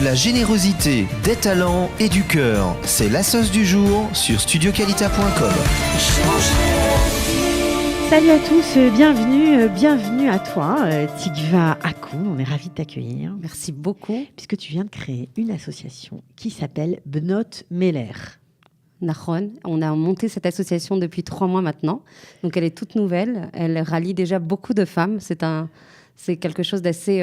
De la générosité, des talents et du cœur. C'est la sauce du jour sur studioqualita.com. Salut à tous, bienvenue à toi, Tigva Akoun, on est ravis de t'accueillir. Merci beaucoup. Puisque tu viens de créer une association qui s'appelle Bnot Meler. Nahon, on a monté cette association depuis 3 mois maintenant, donc elle est toute nouvelle, elle rallie déjà beaucoup de femmes, c'est quelque chose d'assez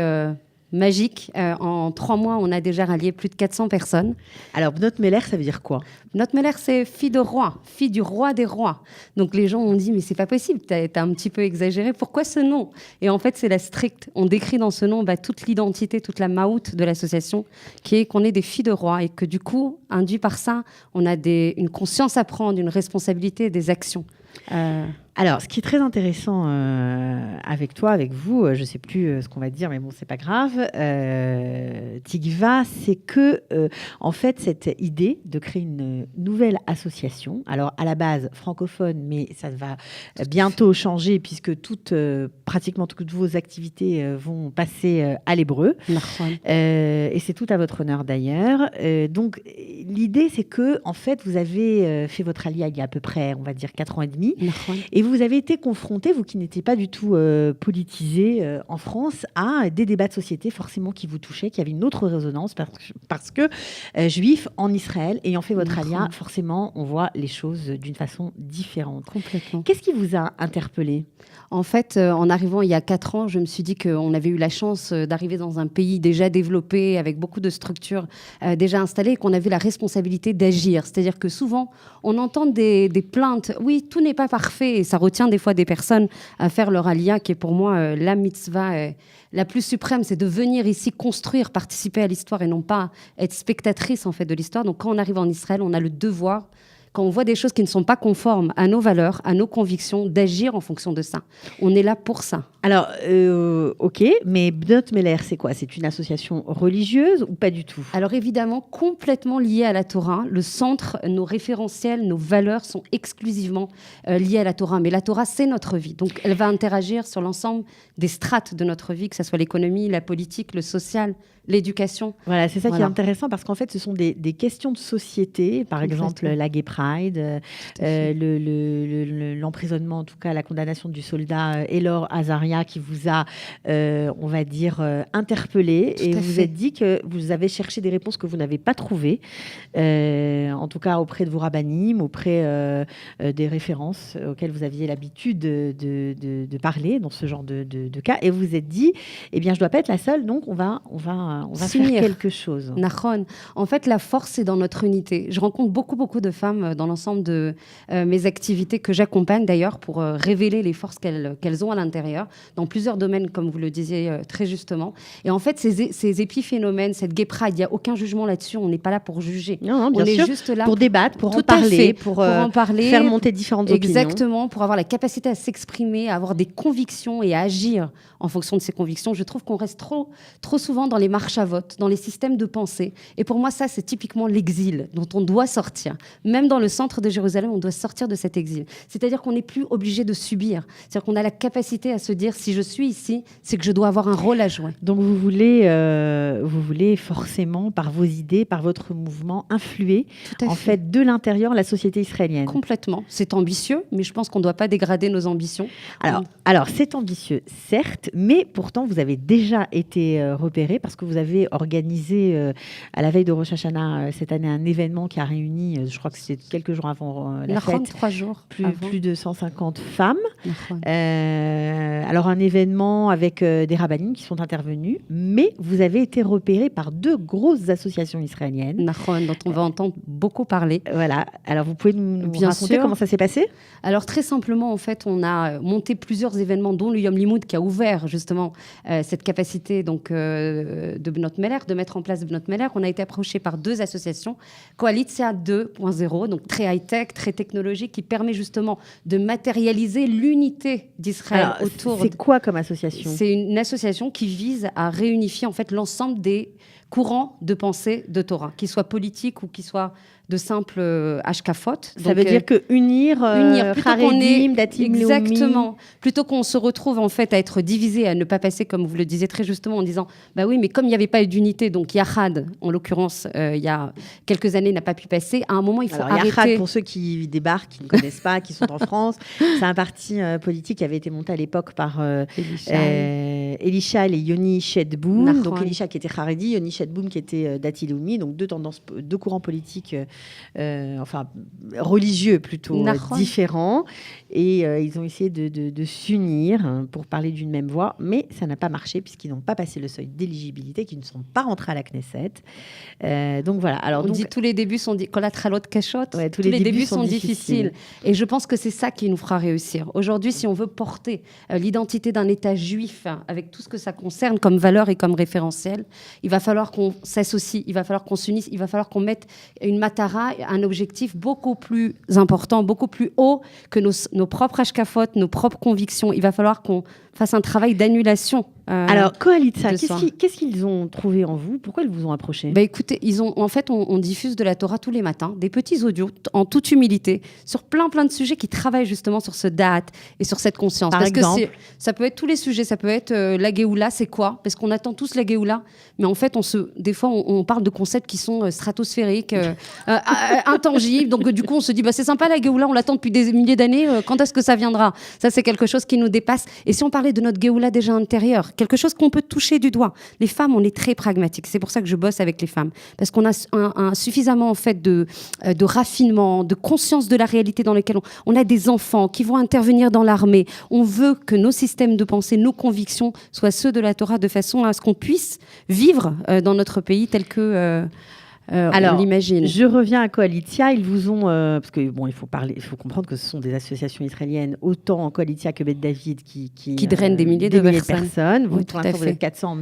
magique. En 3 mois, on a déjà rallié plus de 400 personnes. Alors, Bnot Meler, ça veut dire quoi? Bnot Meler, c'est fille de roi, fille du roi des rois. Donc les gens ont dit, mais c'est pas possible, t'as un petit peu exagéré, pourquoi ce nom? Et en fait, c'est la stricte. On décrit dans ce nom toute l'identité, toute la maout de l'association, qui est qu'on est des filles de roi et que du coup, induit par ça, on a une conscience à prendre, une responsabilité, des actions. Alors, ce qui est très intéressant avec toi, avec vous, je ne sais plus ce qu'on va dire, mais bon, c'est pas grave, Tigva, c'est que, en fait, cette idée de créer une nouvelle association, alors à la base francophone, mais ça va bientôt changer puisque pratiquement toutes vos activités vont passer à l'hébreu. Et c'est tout à votre honneur d'ailleurs. Donc, l'idée, c'est que, en fait, vous avez fait votre alia il y a à peu près, on va dire, 4 ans et demi. Et vous avez été confronté, vous qui n'étiez pas du tout politisé en France, à des débats de société forcément qui vous touchaient, qui avaient une autre résonance parce que juif en Israël, ayant fait votre alia, forcément, on voit les choses d'une façon différente. Complètement. Qu'est-ce qui vous a interpellé ? En fait, en arrivant il y a 4 ans, je me suis dit qu'on avait eu la chance d'arriver dans un pays déjà développé, avec beaucoup de structures déjà installées, et qu'on avait la responsabilité d'agir. C'est-à-dire que souvent, on entend des plaintes. Oui, tout n'est pas parfait, et ça retient des fois des personnes à faire leur alia, qui est pour moi la mitzvah la plus suprême, c'est de venir ici construire, participer à l'histoire, et non pas être spectatrice en fait de l'histoire. Donc quand on arrive en Israël, on a le devoir, quand on voit des choses qui ne sont pas conformes à nos valeurs, à nos convictions, d'agir en fonction de ça. On est là pour ça. Alors, ok, mais Bnot Meler, c'est quoi? C'est une association religieuse ou pas du tout? Alors évidemment, complètement liée à la Torah. Le centre, nos référentiels, nos valeurs sont exclusivement liés à la Torah. Mais la Torah, c'est notre vie. Donc elle va interagir sur l'ensemble des strates de notre vie, que ce soit l'économie, la politique, le social, l'éducation. Voilà, c'est ça qui est intéressant parce qu'en fait, ce sont des questions de société, par exemple la Gay Pride, l'emprisonnement, en tout cas la condamnation du soldat Elor Azaria qui vous a, on va dire, interpellé et vous vous êtes dit que vous avez cherché des réponses que vous n'avez pas trouvées, en tout cas auprès de vos rabbinim, auprès des références auxquelles vous aviez l'habitude de parler dans ce genre de cas, et vous vous êtes dit, eh bien, je ne dois pas être la seule, donc on va faire quelque chose. Nahon. En fait, la force, c'est dans notre unité. Je rencontre beaucoup de femmes dans l'ensemble de mes activités que j'accompagne d'ailleurs pour révéler les forces qu'elles ont à l'intérieur, dans plusieurs domaines, comme vous le disiez très justement. Et en fait, ces épiphénomènes, cette gay pride, il n'y a aucun jugement là-dessus. On n'est pas là pour juger. Non, bien on sûr. est juste là pour débattre, pour en parler, pour en parler, faire monter différentes opinions. Exactement, pour avoir la capacité à s'exprimer, à avoir des convictions et à agir en fonction de ces convictions. Je trouve qu'on reste trop souvent dans les marches à vote, dans les systèmes de pensée. Et pour moi, ça, c'est typiquement l'exil dont on doit sortir. Même dans le centre de Jérusalem, on doit sortir de cet exil. C'est-à-dire qu'on n'est plus obligé de subir. C'est-à-dire qu'on a la capacité à se dire, si je suis ici, c'est que je dois avoir un rôle à jouer. Donc vous voulez forcément, par vos idées, par votre mouvement, influer en fait de l'intérieur la société israélienne. Complètement. C'est ambitieux, mais je pense qu'on ne doit pas dégrader nos ambitions. Alors c'est ambitieux, certes, mais pourtant vous avez déjà été repéré parce que vous avez organisé à la veille de Rosh Hashanah cette année un événement qui a réuni, je crois que c'était quelques jours avant la fête, 3 jours plus de 150 femmes. Alors un événement avec des rabbinim qui sont intervenus, mais vous avez été repéré par 2 grosses associations israéliennes. Dont on va entendre beaucoup parler. Voilà. Alors vous pouvez nous raconter comment ça s'est passé? Alors très simplement, en fait, on a monté plusieurs événements, dont le Yom Limoud qui a ouvert justement cette capacité donc de Bnot Meler, de mettre en place Bnot Meler. On a été approché par 2 associations, Coalitia 2.0, donc très high-tech, très technologique, qui permet justement de matérialiser l'unité d'Israël autour. C'est quoi comme association? C'est une association qui vise à réunifier en fait l'ensemble des courant de pensée de Torah, qu'il soit politique ou qu'il soit de simple hashkafot. Ça veut dire que unir plutôt qu'on est Haredim, Datim, Leumi. exactement, plutôt qu'on se retrouve en fait à être divisé, à ne pas passer comme vous le disiez très justement en disant bah oui mais comme il n'y avait pas eu d'unité, donc Yahad en l'occurrence il y a quelques années n'a pas pu passer. À un moment il faut arrêter. Yahad, pour ceux qui débarquent, qui ne connaissent pas, qui sont en France, c'est un parti politique qui avait été monté à l'époque par Elisha et Yoni Shedboum. Donc Elisha qui était Haredi, Yoni Shedboum qui était Dati Leumi, donc deux courants politiques religieux plutôt différents. Et ils ont essayé de s'unir pour parler d'une même voix, mais ça n'a pas marché puisqu'ils n'ont pas passé le seuil d'éligibilité, qu'ils ne sont pas rentrés à la Knesset. Donc voilà. Alors, dit tous les débuts sont tous les débuts sont difficiles. Et je pense que c'est ça qui nous fera réussir. Aujourd'hui, si on veut porter l'identité d'un État juif avec tout ce que ça concerne comme valeur et comme référentiel, il va falloir qu'on s'associe, il va falloir qu'on s'unisse, il va falloir qu'on mette une matara, un objectif beaucoup plus important, beaucoup plus haut que nos propres hashkafot, nos propres convictions. Il va falloir qu'on fasse un travail d'annulation. Alors, Koalitsa, qu'est-ce qu'ils ont trouvé en vous? Pourquoi ils vous ont approché? Écoutez, on diffuse de la Torah tous les matins, des petits audios, en toute humilité, sur plein de sujets qui travaillent justement sur ce date et sur cette conscience. Par exemple, ça peut être tous les sujets, ça peut être la Géoula, c'est quoi? Parce qu'on attend tous la Géoula, mais en fait, des fois, on parle de concepts qui sont stratosphériques, intangibles. Donc, du coup, on se dit, c'est sympa la Géoula, on l'attend depuis des milliers d'années, quand est-ce que ça viendra? Ça, c'est quelque chose qui nous dépasse. Et si on parlait de notre Géoula déjà intérieure, quelque chose qu'on peut toucher du doigt. Les femmes, on est très pragmatiques. C'est pour ça que je bosse avec les femmes. Parce qu'on a suffisamment en fait de raffinement, de conscience de la réalité dans laquelle on a des enfants qui vont intervenir dans l'armée. On veut que nos systèmes de pensée, nos convictions soient ceux de la Torah de façon à ce qu'on puisse vivre dans notre pays tel que... Alors, on l'imagine. Je reviens à Koalitsa. Ils vous ont parce que il faut comprendre que ce sont des associations israéliennes, autant Koalitsa que Bet David qui drainent des milliers de personnes. Vous, oui, pour l'instant, vous êtes 400,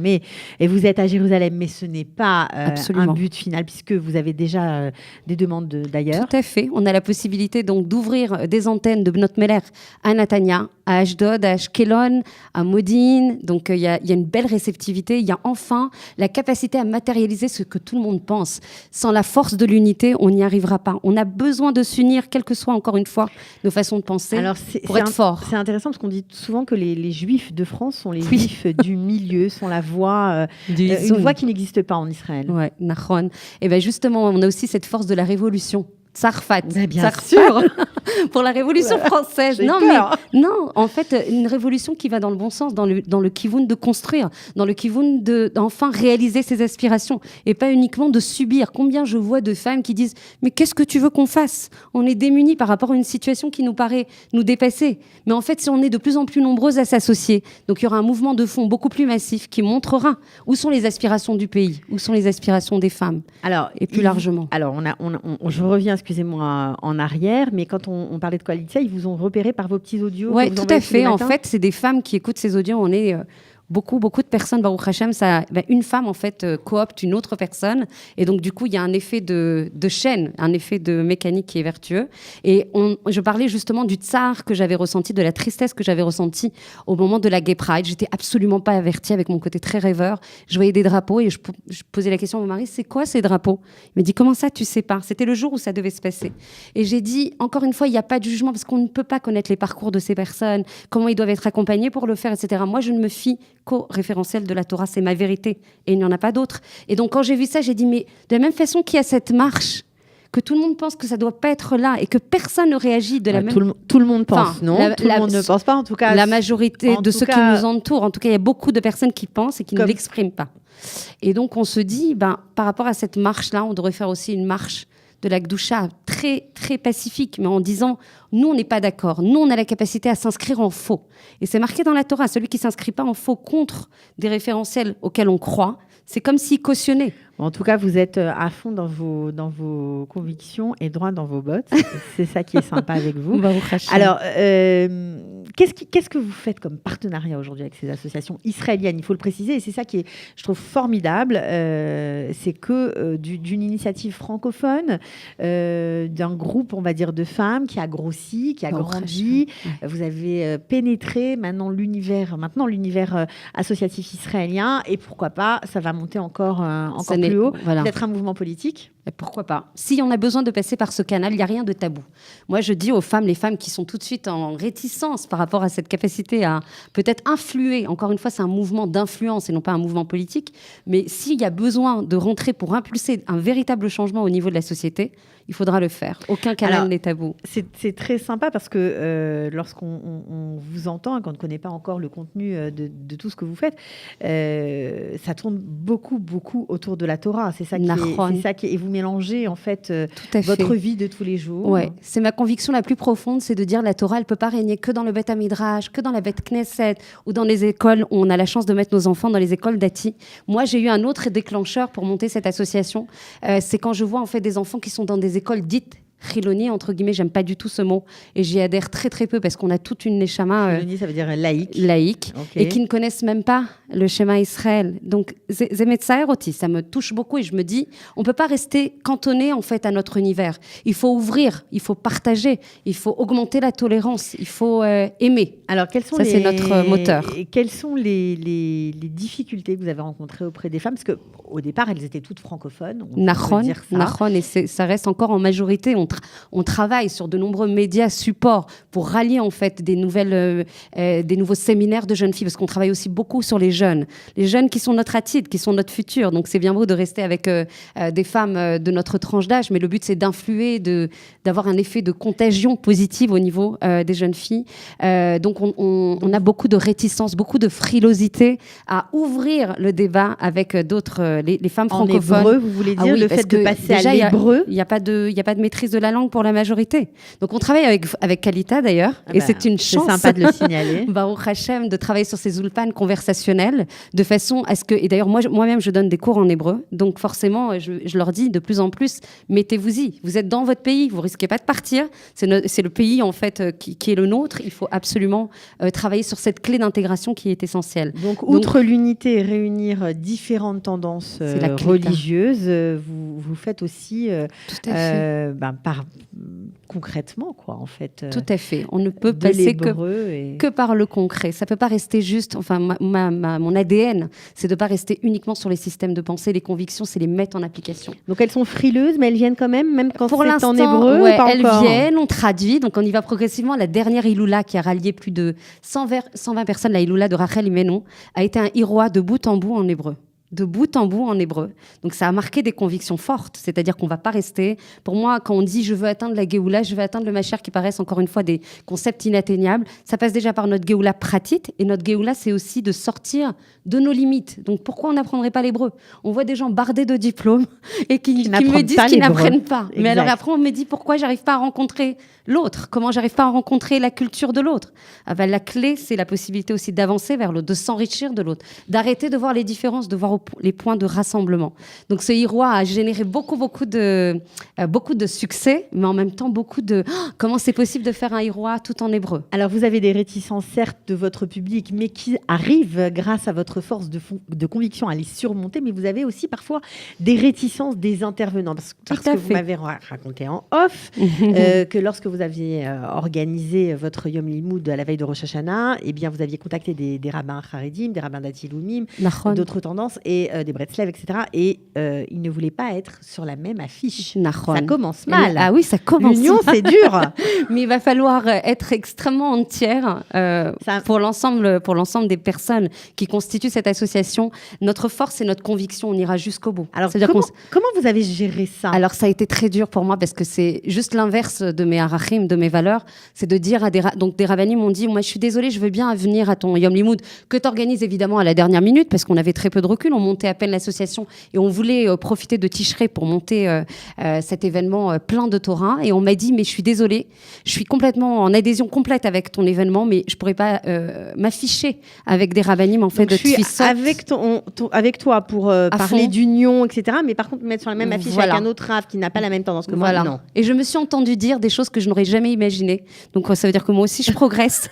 et vous êtes à Jérusalem, mais ce n'est pas un but final puisque vous avez déjà des demandes d'ailleurs. Tout à fait. On a la possibilité donc d'ouvrir des antennes de Bnot Meler à Natania, à Ashdod, à Ashkelon, à Modine. Donc il y a une belle réceptivité. Il y a enfin la capacité à matérialiser ce que tout le monde pense. Sans la force de l'unité, on n'y arrivera pas. On a besoin de s'unir, quelles que soient, encore une fois, nos façons de penser, pour être fort. C'est intéressant parce qu'on dit souvent que les Juifs de France sont les Juifs du milieu, sont la voix, une voix qui n'existe pas en Israël. Ouais, Nachon. Et justement, on a aussi cette force de la révolution. Tzarfat, bien sûr, pour la Révolution française. Non, en fait, une révolution qui va dans le bon sens, dans le kivoun de construire, dans le kivoun d'enfin réaliser ses aspirations, et pas uniquement de subir. Combien je vois de femmes qui disent « Mais qu'est-ce que tu veux qu'on fasse ? On est démunis par rapport à une situation qui nous paraît nous dépasser. » Mais en fait, si on est de plus en plus nombreuses à s'associer, donc il y aura un mouvement de fond beaucoup plus massif qui montrera où sont les aspirations du pays, où sont les aspirations des femmes, et plus largement. Alors, je reviens, excusez-moi, en arrière, mais quand on parlait de Koalitsa, ils vous ont repéré par vos petits audios? Oui, tout à fait. En fait, c'est des femmes qui écoutent ces audios. On est beaucoup de personnes, Baruch Hashem, une femme en fait coopte une autre personne, et donc du coup il y a un effet de chaîne, un effet de mécanique qui est vertueux. Et je parlais justement du tsar que j'avais ressenti, de la tristesse que j'avais ressentie au moment de la Gay Pride. J'étais absolument pas avertie, avec mon côté très rêveur. Je voyais des drapeaux et je posais la question à mon mari, c'est quoi ces drapeaux? Il m'a dit, comment ça tu sais pas? C'était le jour où ça devait se passer. Et j'ai dit, encore une fois, il n'y a pas de jugement parce qu'on ne peut pas connaître les parcours de ces personnes, comment ils doivent être accompagnés pour le faire, etc. Moi, je ne me fie co-référentiel de la Torah, c'est ma vérité et il n'y en a pas d'autre. Et donc quand j'ai vu ça, j'ai dit, mais de la même façon qu'il y a cette marche, que tout le monde pense que ça ne doit pas être là et que personne ne réagit de la même... Tout le monde pense, non? Tout le monde ne pense pas, en tout cas. La majorité de ceux qui nous entourent, en tout cas, il y a beaucoup de personnes qui pensent et qui ne l'expriment pas. Et donc on se dit, par rapport à cette marche-là, on devrait faire aussi une marche de la Gdoucha, très, très pacifique, mais en disant, nous, on n'est pas d'accord. Nous, on a la capacité à s'inscrire en faux. Et c'est marqué dans la Torah, celui qui ne s'inscrit pas en faux contre des référentiels auxquels on croit, c'est comme s'il cautionnait. En tout cas, vous êtes à fond dans vos convictions et droit dans vos bottes. C'est ça qui est sympa avec vous. Alors, qu'est-ce que vous faites comme partenariat aujourd'hui avec ces associations israéliennes? Il faut le préciser, et c'est ça qui est, je trouve, formidable. C'est que d'une initiative francophone, d'un groupe, on va dire, de femmes qui a grossi, qui a grandi. Vous avez pénétré maintenant l'univers associatif israélien, et pourquoi pas, ça va monter encore plus haut. Voilà. Peut-être un mouvement politique. Et pourquoi pas? Si on a besoin de passer par ce canal, il n'y a rien de tabou. Moi, je dis aux femmes, les femmes qui sont tout de suite en réticence par rapport à cette capacité à peut-être influer, encore une fois, c'est un mouvement d'influence et non pas un mouvement politique, mais s'il y a besoin de rentrer pour impulser un véritable changement au niveau de la société, il faudra le faire. Aucun canal n'est tabou. C'est très sympa parce que lorsqu'on vous entend et qu'on ne connaît pas encore le contenu de tout ce que vous faites, ça tourne beaucoup autour de la Torah. C'est ça qui est, et vous mélangez en fait votre vie de tous les jours. Ouais, c'est ma conviction la plus profonde, c'est de dire la Torah, elle peut pas régner que dans le Beth Midrash, que dans la Beth Knesset ou dans les écoles où on a la chance de mettre nos enfants dans les écoles d'Ati. Moi, j'ai eu un autre déclencheur pour monter cette association. C'est quand je vois en fait des enfants qui sont dans des écoles dites Chiloni, entre guillemets, j'aime pas du tout ce mot et j'y adhère très très peu parce qu'on a toute une neshama Chiloni, ça veut dire laïque, okay. Et qui ne connaissent même pas le schéma Israël. Donc Zemetzaer aussi, ça me touche beaucoup et je me dis, on peut pas rester cantonné en fait à notre univers. Il faut ouvrir, il faut partager, il faut augmenter la tolérance, il faut aimer. Alors c'est notre moteur. Et quelles sont les difficultés que vous avez rencontrées auprès des femmes? Parce que au départ, elles étaient toutes francophones. Nachon, et ça reste encore en majorité. On travaille sur de nombreux médias supports pour rallier en fait des nouveaux séminaires de jeunes filles, parce qu'on travaille aussi beaucoup sur les jeunes qui sont notre attitude, qui sont notre futur. Donc c'est bien beau de rester avec des femmes de notre tranche d'âge, mais le but c'est d'influer, d'avoir un effet de contagion positive au niveau des jeunes filles. Donc on a beaucoup de réticence, beaucoup de frilosité à ouvrir le débat avec d'autres, les femmes francophones. En hébreu, vous voulez dire, le fait de passer à l'hébreu? Il n'y a pas de maîtrise de la langue pour la majorité. Donc on travaille avec Kalita d'ailleurs, et c'est une chance. C'est sympa de le signaler. Baruch Hashem, de travailler sur ces ulpan conversationnels, de façon à ce que, et d'ailleurs moi-même je donne des cours en hébreu, donc forcément je leur dis de plus en plus, mettez-vous-y, vous êtes dans votre pays, vous risquez pas de partir, c'est le pays en fait qui est le nôtre, il faut absolument travailler sur cette clé d'intégration qui est essentielle. Donc outre l'unité et réunir différentes tendances religieuses, vous faites aussi tout à fait. Concrètement, quoi, en fait. Tout à fait. On ne peut passer que par le concret. Ça ne peut pas rester juste... Enfin, mon ADN, c'est de ne pas rester uniquement sur les systèmes de pensée. Les convictions, c'est les mettre en application. Donc, elles sont frileuses, mais elles viennent quand même quand pour c'est en l'instant, hébreu ouais, ou pas elles encore viennent, on traduit. Donc, on y va progressivement. La dernière Iloula qui a rallié plus de 120 personnes, la Iloula de Rachel Imenon, a été un Iroa de bout en bout en hébreu. De bout en bout en hébreu. Donc ça a marqué des convictions fortes, c'est-à-dire qu'on ne va pas rester... Pour moi, quand on dit « je veux atteindre la Géoula », je veux atteindre le Mashiach, qui paraissent encore une fois des concepts inatteignables, ça passe déjà par notre Géoula pratique, et notre Géoula, c'est aussi de sortir de nos limites. Donc pourquoi on n'apprendrait pas l'hébreu? On voit des gens bardés de diplômes et qui me disent qu'ils n'apprennent pas. Exact. Mais alors après, on me dit pourquoi j'arrive pas à rencontrer l'autre, comment j'arrive pas à rencontrer la culture de l'autre. Ah ben, la clé, c'est la possibilité aussi d'avancer vers l'autre, de s'enrichir de l'autre, d'arrêter de voir les différences, de voir les points de rassemblement. Donc ce Iroa a généré beaucoup de succès, mais en même temps beaucoup de comment c'est possible de faire un Iroa tout en hébreu. Alors vous avez des réticences certes de votre public, mais qui arrivent grâce à votre force de conviction à les surmonter, mais vous avez aussi parfois des réticences des intervenants, parce que vous m'avez raconté en off que lorsque vous aviez organisé votre Yom Limoud à la veille de Rosh Hashanah, eh bien vous aviez contacté des rabbins Haredim, des rabbins d'Ati-Loumim, d'autres tendances, et des Bretzlev, etc. Et ils ne voulaient pas être sur la même affiche. Ça commence mal. Ah oui, ça commence L'union, c'est dur. Mais il va falloir être extrêmement entière pour l'ensemble des personnes qui constituent cette association. Notre force et notre conviction, on ira jusqu'au bout. Alors, comment vous avez géré ça? Alors, ça a été très dur pour moi parce que c'est juste l'inverse de mes arachim, de mes valeurs. C'est de dire à donc des rabbinim m'ont dit, moi, je suis désolée, je veux bien venir à ton Yom Limoud, que tu organises évidemment à la dernière minute parce qu'on avait très peu de recul. On montait à peine l'association et on voulait profiter de Tishrei pour monter cet événement plein de Torah. Et on m'a dit, mais je suis désolée, je suis complètement en adhésion complète avec ton événement, mais je pourrais pas m'afficher avec des rabbinim en fait. Donc, de je suis Tfissot. avec toi pour parler fond. d'union, etc. Mais par contre, mettre sur la même affiche Voilà. avec un autre Rav qui n'a pas la même tendance que moi, Voilà. non. Et je me suis entendue dire des choses que je n'aurais jamais imaginées. Donc ça veut dire que moi aussi je progresse,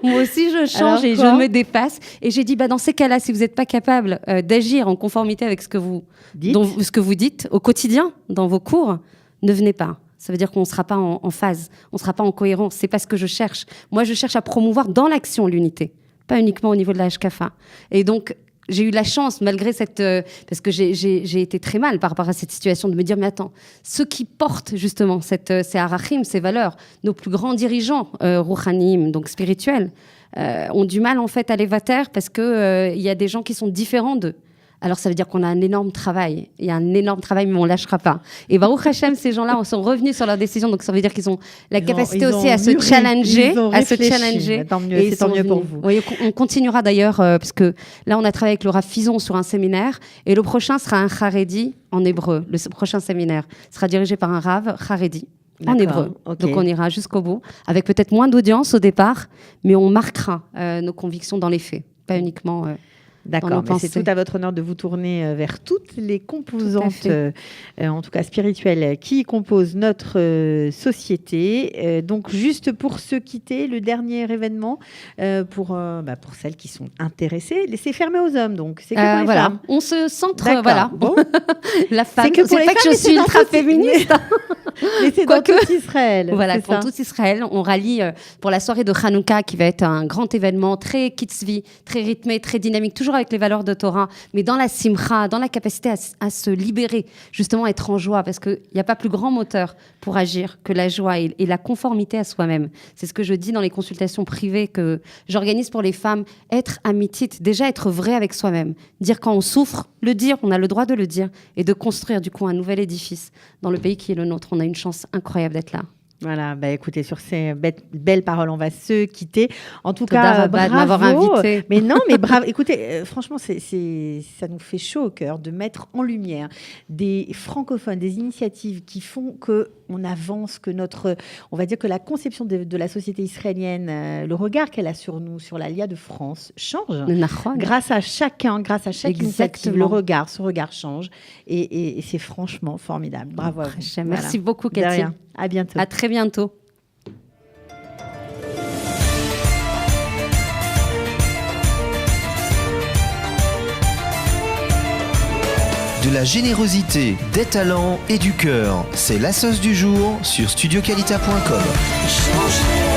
moi aussi je change Alors, et quoi je me dépasse. Et j'ai dit, dans ces cas-là, si vous n'êtes pas capable d'agir en conformité avec ce que vous dites au quotidien, dans vos cours, ne venez pas. Ça veut dire qu'on ne sera pas en phase, on ne sera pas en cohérence. C'est pas ce que je cherche. Moi, je cherche à promouvoir dans l'action l'unité, pas uniquement au niveau de la HKFA. Et donc, j'ai eu la chance, malgré cette... parce que j'ai été très mal par rapport à cette situation, de me dire, mais attends, ceux qui portent justement ces arachim, ces valeurs, nos plus grands dirigeants rouhanim, donc spirituels, ont du mal en fait à les vater parce qu'il y a des gens qui sont différents d'eux. Alors ça veut dire qu'on a un énorme travail. Il y a un énorme travail, mais on ne lâchera pas. Et Baruch Hashem, ces gens-là sont revenus sur leur décision. Donc ça veut dire qu'ils ont la capacité aussi à se challenger. Tant mieux, c'est tant mieux pour vous. Oui, on continuera d'ailleurs, parce que là, on a travaillé avec le Rav Fison sur un séminaire. Et le prochain sera un Haredi en hébreu. Le prochain séminaire sera dirigé par un Rav Haredi en hébreu. Okay. Donc on ira jusqu'au bout, avec peut-être moins d'audience au départ, mais on marquera nos convictions dans les faits, pas uniquement... D'accord, mais c'est tout à votre honneur de vous tourner vers toutes les composantes, en tout cas spirituelles, qui composent notre société. Donc, juste pour se quitter, le dernier événement, pour celles qui sont intéressées, c'est fermé aux hommes, donc c'est que pour les femmes. On se centre, D'accord. voilà. Bon. La femme, c'est que pour les pas femmes, que je suis ultra féministe. Mais c'est dans tout Israël. Voilà, pour tout Israël, on rallie pour la soirée de Hanouka, qui va être un grand événement, très kitzvi, très rythmé, très dynamique, toujours avec les valeurs de Torah, mais dans la simcha, dans la capacité à se libérer, justement être en joie, parce qu'il n'y a pas plus grand moteur pour agir que la joie et la conformité à soi-même. C'est ce que je dis dans les consultations privées que j'organise pour les femmes, être amitite, déjà être vrai avec soi-même, dire quand on souffre, le dire, on a le droit de le dire, et de construire du coup un nouvel édifice dans le pays qui est le nôtre. On a une chance incroyable d'être là. Voilà, écoutez, sur ces belles paroles, on va se quitter. En tout cas, bravo. De m'avoir invité. Mais non, mais bravo. Écoutez, franchement, ça nous fait chaud au cœur de mettre en lumière des francophones, des initiatives qui font qu'on avance, que on va dire que la conception de la société israélienne, le regard qu'elle a sur nous, sur l'Alia de France, change. Grâce à chacun, grâce à chaque initiative, ce regard change. Et c'est franchement formidable. Bravo à vous. Merci beaucoup, Cathy. À bientôt. À très bientôt. De la générosité, des talents et du cœur, c'est la sauce du jour sur studioqualita.com.